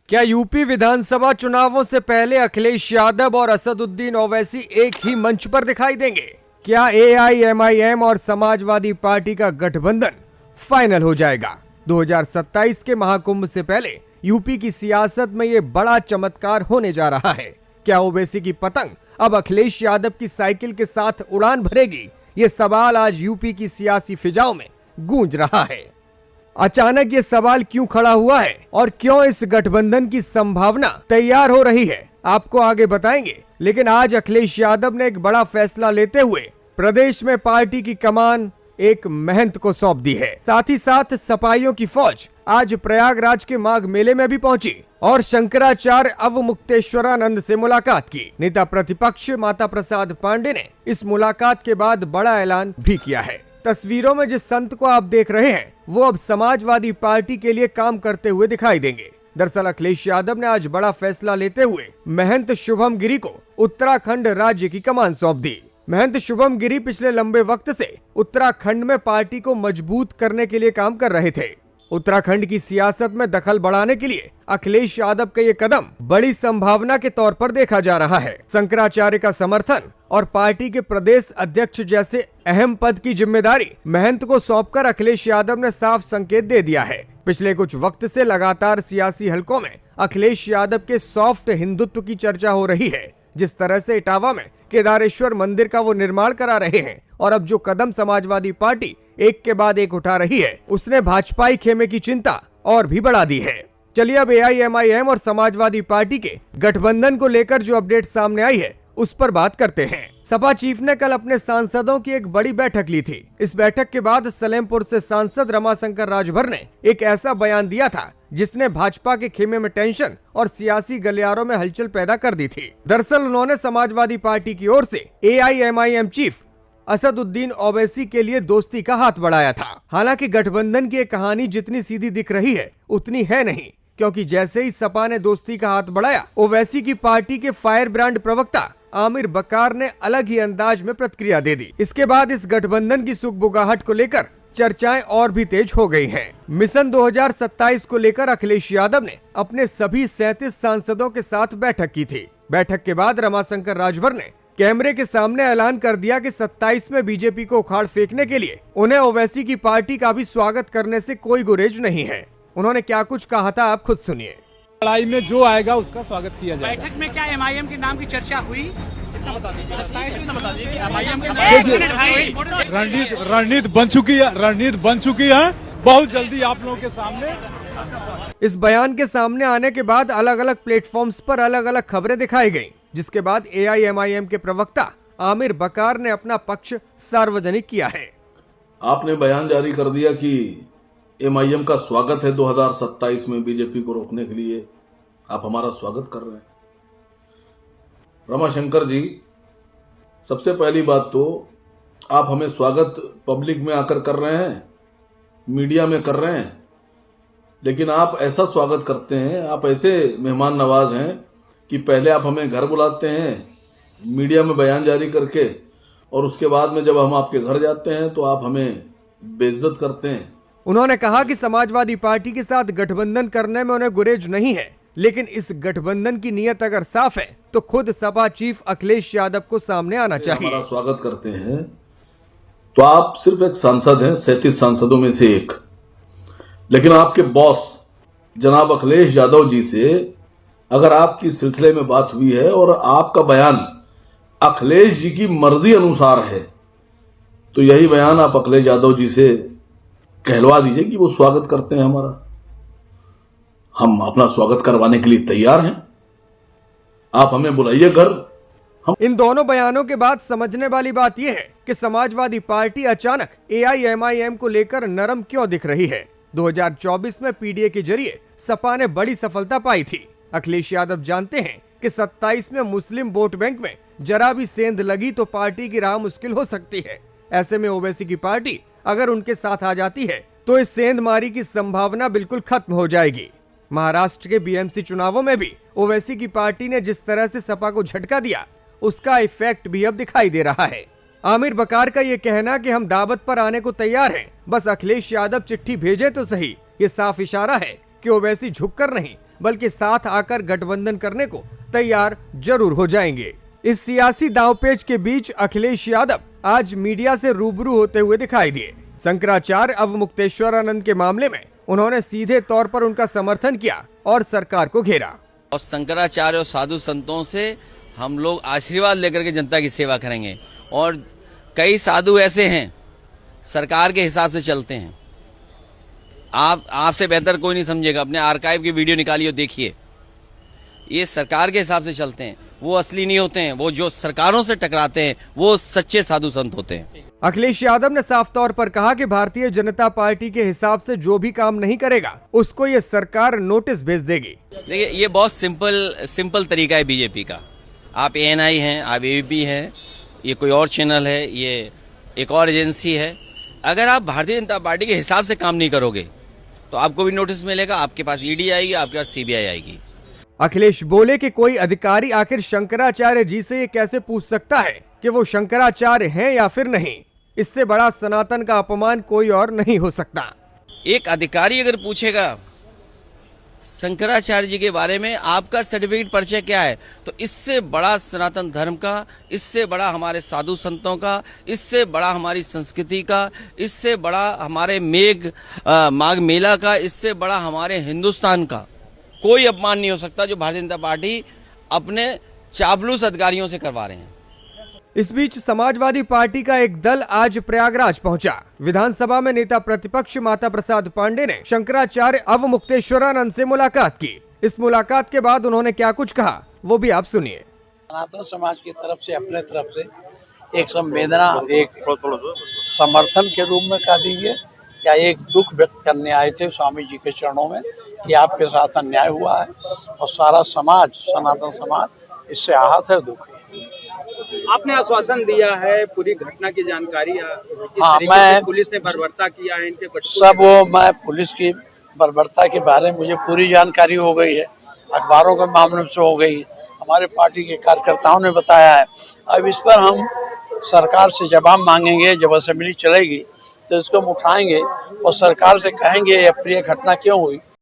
क्या यूपी विधानसभा चुनावों से पहले अखिलेश यादव और असदुद्दीन ओवैसी एक ही मंच पर दिखाई देंगे? क्या एआईएमआईएम और समाजवादी पार्टी का गठबंधन फाइनल हो जाएगा? 2027 के महाकुंभ से पहले यूपी की सियासत में ये बड़ा चमत्कार होने जा रहा है। क्या ओवैसी की पतंग अब अखिलेश यादव की साइकिल के साथ उड़ान भरेगी? ये सवाल आज यूपी की सियासी फिजाओं में गूंज रहा है। अचानक ये सवाल क्यों खड़ा हुआ है और क्यों इस गठबंधन की संभावना तैयार हो रही है, आपको आगे बताएंगे। लेकिन आज अखिलेश यादव ने एक बड़ा फैसला लेते हुए प्रदेश में पार्टी की कमान एक महंत को सौंप दी है। साथ ही साथ सपाइयों की फौज आज प्रयागराज के माघ मेले में भी पहुंची और शंकराचार्य अवमुक्तेश्वरानंद से मुलाकात की। नेता प्रतिपक्ष माता प्रसाद पांडे ने इस मुलाकात के बाद बड़ा ऐलान भी किया है। तस्वीरों में जिस संत को आप देख रहे हैं वो अब समाजवादी पार्टी के लिए काम करते हुए दिखाई देंगे। दरअसल अखिलेश यादव ने आज बड़ा फैसला लेते हुए महंत शुभम गिरी को उत्तराखंड राज्य की कमान सौंप दी। महंत शुभम गिरी पिछले लंबे वक्त से उत्तराखंड में पार्टी को मजबूत करने के लिए काम कर रहे थे। उत्तराखंड की सियासत में दखल बढ़ाने के लिए अखिलेश यादव का ये कदम बड़ी संभावना के तौर पर देखा जा रहा है। शंकराचार्य का समर्थन और पार्टी के प्रदेश अध्यक्ष जैसे अहम पद की जिम्मेदारी महंत को सौंपकर अखिलेश यादव ने साफ संकेत दे दिया है। पिछले कुछ वक्त से लगातार सियासी हलकों में अखिलेश यादव के सॉफ्ट हिंदुत्व की चर्चा हो रही है। जिस तरह से इटावा में केदारेश्वर मंदिर का वो निर्माण करा रहे हैं और अब जो कदम समाजवादी पार्टी एक के बाद एक उठा रही है, उसने भाजपाई खेमे की चिंता और भी बढ़ा दी है। चलिए अब एआईएमआईएम और समाजवादी पार्टी के गठबंधन को लेकर जो अपडेट सामने आई है उस पर बात करते हैं। सपा चीफ ने कल अपने सांसदों की एक बड़ी बैठक ली थी। इस बैठक के बाद सलेमपुर से सांसद रमाशंकर राजभर ने एक ऐसा बयान दिया था जिसने भाजपा के खेमे में टेंशन और सियासी गलियारों में हलचल पैदा कर दी थी। दरअसल उन्होंने समाजवादी पार्टी की ओर से एआईएमआईएम चीफ असदुद्दीन ओवैसी के लिए दोस्ती का हाथ बढ़ाया था। हालांकि गठबंधन की कहानी जितनी सीधी दिख रही है उतनी है नहीं, क्योंकि जैसे ही सपा ने दोस्ती का हाथ बढ़ाया, ओवैसी की पार्टी के फायर ब्रांड प्रवक्ता आमिर बकार ने अलग ही अंदाज में प्रतिक्रिया दे दी। इसके बाद इस गठबंधन की सुगबुगाहट को लेकर चर्चाएं और भी तेज हो गई हैं। मिशन 2027 को लेकर अखिलेश यादव ने अपने सभी 37 सांसदों के साथ बैठक की थी। बैठक के बाद रमाशंकर राजभर ने कैमरे के सामने ऐलान कर दिया कि 27 में बीजेपी को उखाड़ फेंकने के लिए उन्हें ओवैसी की पार्टी का भी स्वागत करने से कोई गुरेज नहीं है। उन्होंने क्या कुछ कहा था, आप खुद सुनिए। लड़ाई में जो आएगा उसका स्वागत किया जाएगा। बैठक में क्या एमआईएम के नाम की चर्चा हुई? रणनीति बन चुकी है बहुत जल्दी आप लोगों के सामने। इस बयान के सामने आने के बाद अलग अलग प्लेटफॉर्म्स पर अलग अलग खबरें दिखाई गईं, जिसके बाद एआईएमआईएम के प्रवक्ता आमिर बकार ने अपना पक्ष सार्वजनिक किया है। आपने बयान जारी कर दिया कि एमआईएम का स्वागत है 2027 में बीजेपी को रोकने के लिए, आप हमारा स्वागत कर रहे हैं। रमाशंकर जी, सबसे पहली बात तो आप हमें स्वागत पब्लिक में आकर कर रहे हैं, मीडिया में कर रहे हैं, लेकिन आप ऐसा स्वागत करते हैं, आप ऐसे मेहमान नवाज हैं कि पहले आप हमें घर बुलाते हैं मीडिया में बयान जारी करके, और उसके बाद में जब हम आपके घर जाते हैं तो आप हमें बेइज्जत करते हैं। उन्होंने कहा कि समाजवादी पार्टी के साथ गठबंधन करने में उन्हें गुरेज नहीं है, लेकिन इस गठबंधन की नीयत अगर साफ है तो खुद सपा चीफ अखिलेश यादव को सामने आना चाहिए। हमारा स्वागत करते हैं तो आप सिर्फ एक सांसद हैं, 37 सांसदों में से एक, लेकिन आपके बॉस जनाब अखिलेश यादव जी से अगर आपकी सिलसिले में बात हुई है और आपका बयान अखिलेश जी की मर्जी अनुसार है, तो यही बयान आप अखिलेश यादव जी से कहलवा दीजिए कि वो स्वागत करते हैं हमारा। हम अपना स्वागत करवाने के लिए तैयार हैं, आप हमें बुलाइए घर। इन दोनों बयानों के बाद समझने वाली बात यह है कि समाजवादी पार्टी अचानक एआईएमआईएम को लेकर नरम क्यों दिख रही है। 2024 में पीडीए के जरिए सपा ने बड़ी सफलता पाई थी। अखिलेश यादव जानते हैं कि 27 में मुस्लिम वोट बैंक में जरा भी सेंध लगी तो पार्टी की राह मुश्किल हो सकती है। ऐसे में ओवैसी की पार्टी अगर उनके साथ आ जाती है तो इस सेंधमारी की संभावना बिल्कुल खत्म हो जाएगी। महाराष्ट्र के बीएमसी चुनावों में भी ओवैसी की पार्टी ने जिस तरह से सपा को झटका दिया, उसका इफेक्ट भी अब दिखाई दे रहा है। आमिर बकार का ये कहना कि हम दावत पर आने को तैयार हैं, बस अखिलेश यादव चिट्ठी भेजे तो सही, ये साफ इशारा है कि ओवैसी झुककर नहीं बल्कि साथ आकर गठबंधन करने को तैयार जरूर हो जाएंगे। इस सियासी दांवपेच के बीच अखिलेश यादव आज मीडिया से रूबरू होते हुए दिखाई दिए। शंकराचार्य अवमुक्तेश्वरानंद के मामले में उन्होंने सीधे तौर पर उनका समर्थन किया और सरकार को घेरा। और शंकराचार्य और साधु संतों से हम लोग आशीर्वाद लेकर के जनता की सेवा करेंगे। और कई साधु ऐसे हैं सरकार के हिसाब से चलते हैं, आपसे बेहतर कोई नहीं समझेगा। अपने आर्काइव की वीडियो निकालिए, देखिए, ये सरकार के हिसाब से चलते हैं। वो असली नहीं होते हैं, वो जो सरकारों से टकराते हैं वो सच्चे साधु संत होते हैं। अखिलेश यादव ने साफ तौर पर कहा कि भारतीय जनता पार्टी के हिसाब से जो भी काम नहीं करेगा उसको ये सरकार नोटिस भेज देगी। देखिए, ये बहुत सिंपल तरीका है बीजेपी का। आप ANI हैं, आप ABP हैं, ये कोई और चैनल है, ये एक और एजेंसी है। अगर आप भारतीय जनता पार्टी के हिसाब से काम नहीं करोगे तो आपको भी नोटिस मिलेगा, आपके पास ED आएगी, आपके पास CBI आएगी। अखिलेश बोले कि कोई अधिकारी आखिर शंकराचार्य जी से ये कैसे पूछ सकता है कि वो शंकराचार्य हैं या फिर नहीं। इससे बड़ा सनातन का अपमान कोई और नहीं हो सकता। एक अधिकारी अगर पूछेगा शंकराचार्य जी के बारे में आपका सर्टिफिकेट परिचय क्या है, तो इससे बड़ा सनातन धर्म का, इससे बड़ा हमारे साधु संतों का, इससे बड़ा हमारी संस्कृति का, इससे बड़ा हमारे माघ मेला का, इससे बड़ा हमारे हिंदुस्तान का कोई अपमान नहीं हो सकता जो भारतीय जनता पार्टी अपने चापलूस अधिकारियों से करवा रहे हैं। इस बीच समाजवादी पार्टी का एक दल आज प्रयागराज पहुंचा। विधानसभा में नेता प्रतिपक्ष माता प्रसाद पांडे ने शंकराचार्य अवमुक्तेश्वरानंद से मुलाकात की। इस मुलाकात के बाद उन्होंने क्या कुछ कहा वो भी आप सुनिए। सनातन समाज की तरफ से अपने तरफ से एक संवेदना, एक समर्थन के रूप में कह दीजिए, या एक दुख व्यक्त करने आए थे स्वामी जी के चरणों में कि आपके साथ अन्याय हुआ है और सारा समाज, सनातन समाज इससे आहत है, दुखी है। आपने आश्वासन दिया है पूरी घटना की जानकारी, हाँ, मैं पुलिस ने बर्बरता किया है इनके सब वो मैं पुलिस की बर्बरता के बारे में मुझे पूरी जानकारी हो गई है, अखबारों के मामले से हो गई, हमारे पार्टी के कार्यकर्ताओं ने बताया है। अब इस पर हम सरकार से जवाब मांगेंगे। जब असेंबली चलेगी तो इसको हम उठाएंगे और सरकार से कहेंगे ये अप्रिय घटना क्यों हुई।